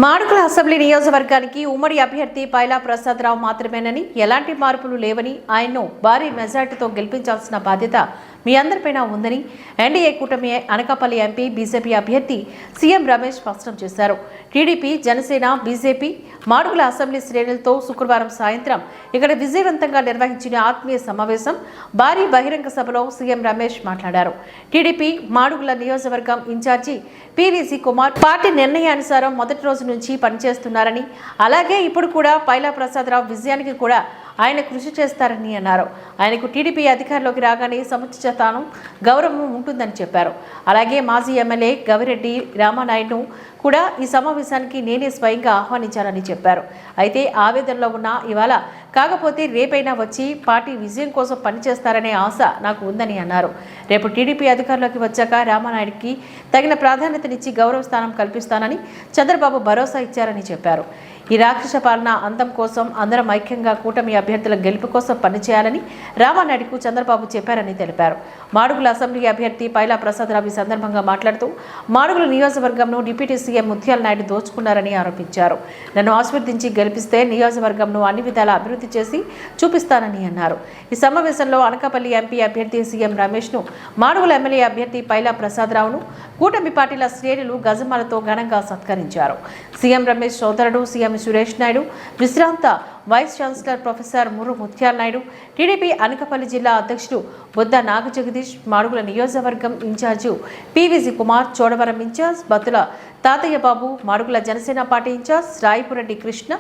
Madugula assembly నియోజకవర్గానికి ఉమ్మడి అభ్యర్థి పైలా ప్రసాదరావు మాత్రమేనని ఎలాంటి మార్పులు లేవని ఆయన్ను భారీ మెజార్టీతో గెలిపించాల్సిన బాధ్యత మీ అందరిపైన ఉందని ఎన్డీఏ కూటమి అనకాపల్లి ఎంపీ బీజేపీ అభ్యర్థి సీఎం రమేష్ స్పష్టం చేశారు. TDP, Janasena, BJP Madugula assembly శ్రేణులతో శుక్రవారం సాయంత్రం ఇక్కడ విజయవంతంగా నిర్వహించిన ఆత్మీయ సమావేశం భారీ బహిరంగ సభలో సీఎం రమేష్ మాట్లాడారు. టీడీపీ మాడుగుల నియోజకవర్గం ఇన్ఛార్జి పీవీసీ కుమార్ పార్టీ నిర్ణయానుసారం మొదటి రోజు నుంచి పనిచేస్తున్నారని, అలాగే ఇప్పుడు కూడా పైలా ప్రసాదరావు విజయానికి కూడా ఆయన కృషి చేస్తారని అన్నారు. ఆయనకు టీడీపీ అధికారంలోకి రాగానే సముచితను గౌరవం ఉంటుందని చెప్పారు. అలాగే మాజీ ఎమ్మెల్యే గవిరెడ్డి రామానాయుడును కూడా ఈ సమావేశానికి నేనే స్వయంగా ఆహ్వానించానని చెప్పారు. అయితే ఆవేదనలో ఉన్న ఇవాళ కాకపోతే రేపైనా వచ్చి పార్టీ విజయం కోసం పనిచేస్తారనే ఆశ నాకు ఉందని అన్నారు. రేపు టీడీపీ అధికారంలోకి వచ్చాక రామానాయుడికి తగిన ప్రాధాన్యతనిచ్చి గౌరవ స్థానం కల్పిస్తానని చంద్రబాబు భరోసా ఇచ్చారని చెప్పారు. ఈ రాక్షస పాలన అంతం కోసం అందరం ఐక్యంగా కూటమి అభ్యర్థుల గెలుపు కోసం పనిచేయాలని రామానాయుడుకు చంద్రబాబు చెప్పారని తెలిపారు. మాడుగుల అసెంబ్లీ అభ్యర్థి పైలా ప్రసాదరావు ఈ సందర్భంగా మాట్లాడుతూ మాడుగుల నియోజకవర్గంను డిప్యూటీ సీఎం ముత్యాల నాయుడు దోచుకున్నారని ఆరోపించారు. నన్ను ఆశీర్వదించి గెలిపిస్తే నియోజకవర్గంను అన్ని విధాలా అభివృద్ధి చేసి చూపిస్తానని అన్నారు. ఈ సమావేశంలో అనకాపల్లి ఎంపీ అభ్యర్థి సీఎం రమేష్ను, మాడుగుల ఎమ్మెల్యే అభ్యర్థి పైలా ప్రసాదరావును కూటమి పార్టీల శ్రేణులు గజమాలతో ఘనంగా సత్కరించారు. సీఎం రమేష్ సోదరుడు సీఎం సురేష్ నాయుడు, విశ్రాంత వైస్ ఛాన్సలర్ ప్రొఫెసర్ ముర్రు ముత్యాల నాయుడు, టీడీపీ అనకాపల్లి జిల్లా అధ్యక్షుడు బొద్ద నాగజగదీష్, మాడుగుల నియోజకవర్గం incharge PVC Kumar, Chodavaram incharge Battula Tatayya Babu, Madugula Janasena party incharge Rayapureddy Krishna,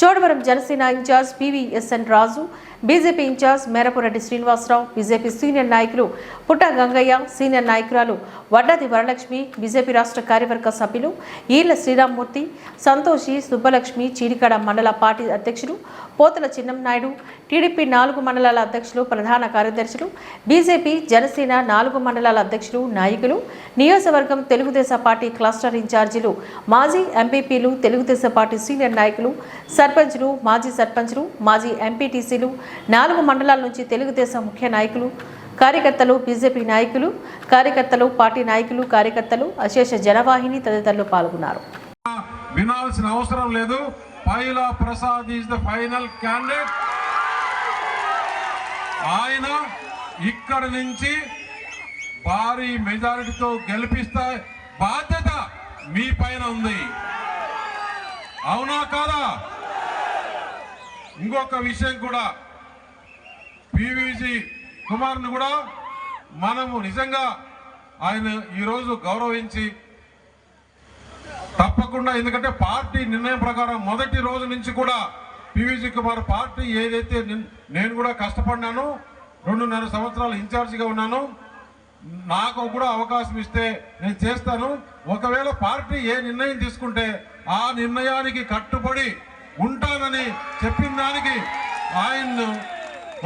Chodavaram Janasena incharge PVSN Raju, BJP incharge Merapureddy Srinivasarao, BJP senior నాయకులు పుట్ట గంగయ్య, సీనియర్ నాయకురాలు వడ్డాది వరలక్ష్మి, బీజేపీ రాష్ట్ర కార్యవర్గ సభ్యులు ఈళ్ల శ్రీరామ్మూర్తి, సంతోషి, సుబ్బలక్ష్మి, చీడికాడ మండల పార్టీ అధ్యక్షులు పోతల చిన్నంనాయుడు, టీడీపీ 4 మండలాల అధ్యక్షులు, ప్రధాన కార్యదర్శులు, బీజేపీ, జనసేన 4 మండలాల అధ్యక్షులు, నాయకులు, నియోజకవర్గం తెలుగుదేశం పార్టీ క్లస్టర్ ఇన్ఛార్జీలు, మాజీ ఎంపీపీలు, తెలుగుదేశం పార్టీ సీనియర్ నాయకులు, సర్పంచ్లు, మాజీ సర్పంచ్లు, మాజీ ఎంపీటీసీలు, 4 మండలాల నుంచి తెలుగుదేశం ముఖ్య నాయకులు, కార్యకర్తలు, బీజేపీ నాయకులు, కార్యకర్తలు, పార్టీ నాయకులు, కార్యకర్తలు, అశేష జనవాహిని తదితరులు పాల్గొన్నారు. వినాల్సిన అవసరం లేదు. Paila Prasad is the final candidate. ఆయన ఇక్కడి నుంచి భారీ మెజారిటీతో గెలిపిస్తే బాధ్యత మీ పైన ఉంది. అవునా కాదా? ఇంకొక విషయం కూడా, పీవీసీ కుమార్ని కూడా మనము నిజంగా ఆయన ఈరోజు గౌరవించి తప్పకుండా, ఎందుకంటే పార్టీ నిర్ణయం ప్రకారం మొదటి రోజు నుంచి కూడా పీవీసీ కుమార్ పార్టీ ఏదైతే నేను కూడా కష్టపడినాను, 2.5 సంవత్సరాలు ఇన్ఛార్జిగా ఉన్నాను, నాకు కూడా అవకాశం ఇస్తే నేను చేస్తాను. ఒకవేళ పార్టీ ఏ నిర్ణయం తీసుకుంటే ఆ నిర్ణయానికి కట్టుబడి ఉంటానని చెప్పిన దానికి ఆయన్ను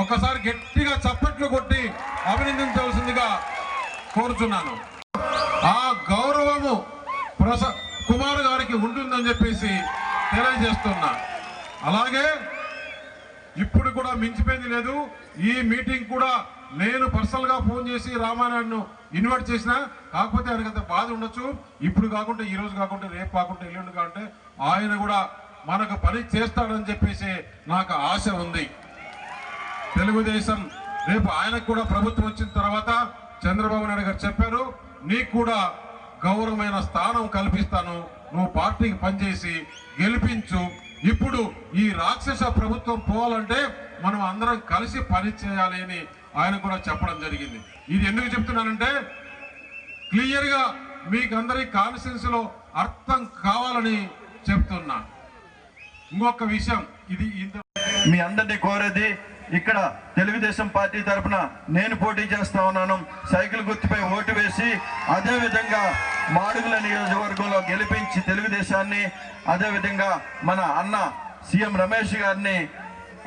ఒకసారి గట్టిగా చప్పట్లు కొట్టి అభినందించవలసిందిగా కోరుచున్నాను. ఆ గౌరవము కుమార్ గారికి ఉంటుందని చెప్పేసి తెలియజేస్తున్నా. అలాగే ఇప్పుడు కూడా మించిపోయింది లేదు. ఈ మీటింగ్ కూడా నేను పర్సనల్గా ఫోన్ చేసి రామానాయుడును ఇన్వైట్ చేసిన, కాకపోతే ఆయనకంత బాధ ఉండొచ్చు. ఇప్పుడు కాకుండా, ఈ రోజు కాకుండా, రేపు కాకుండా, ఎల్లుండి కాకుంటే ఆయన కూడా మనకు పని చేస్తాడని చెప్పేసి నాకు ఆశ ఉంది. తెలుగుదేశం రేపు ఆయనకు కూడా ప్రభుత్వం వచ్చిన తర్వాత చంద్రబాబు నాయుడు గారు చెప్పారు, నీకు కూడా గౌరవమైన స్థానం కల్పిస్తాను, నువ్వు పార్టీకి పనిచేసి గెలిపించు. ఇప్పుడు ఈ రాక్షస ప్రభుత్వం పోవాలంటే మనం అందరం కలిసి పని చేయాలి అని ఆయన కూడా చెప్పడం జరిగింది. ఇది ఎందుకు చెప్తున్నానంటే క్లియర్గా మీకు అందరి కాన్స్టిట్యున్సీలో అర్థం కావాలని చెప్తున్నా. ఇంకొక విషయం, ఇది మీ అందరినీ కోరేది, ఇక్కడ తెలుగుదేశం పార్టీ తరఫున నేను పోటీ చేస్తా ఉన్నాను. సైకిల్ గుర్తుపై ఓటు వేసి అదేవిధంగా మాడుగుల నియోజకవర్గంలో గెలిపించి తెలుగుదేశాన్ని, అదేవిధంగా మన అన్న సీఎం రమేష్ గారిని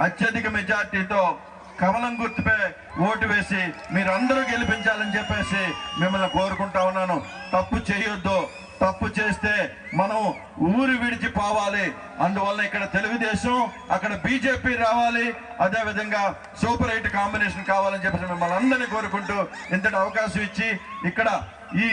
అత్యధిక మెజార్టీతో కమలం గుర్తుపై ఓటు వేసి మీరందరూ గెలిపించాలని చెప్పేసి మిమ్మల్ని కోరుకుంటా ఉన్నాను. తప్పు చేయొద్దు. తప్పు చేస్తే మనం ఊరు విడిచిపోవాలి. అందువల్ల ఇక్కడ తెలుగుదేశం, అక్కడ బీజేపీ రావాలి, అదేవిధంగా సూపర్ 8 కాంబినేషన్ కావాలని చెప్పేసి మిమ్మల్ని అందరినీ కోరుకుంటూ ఇంతటి అవకాశం ఇచ్చి ఇక్కడ ఈ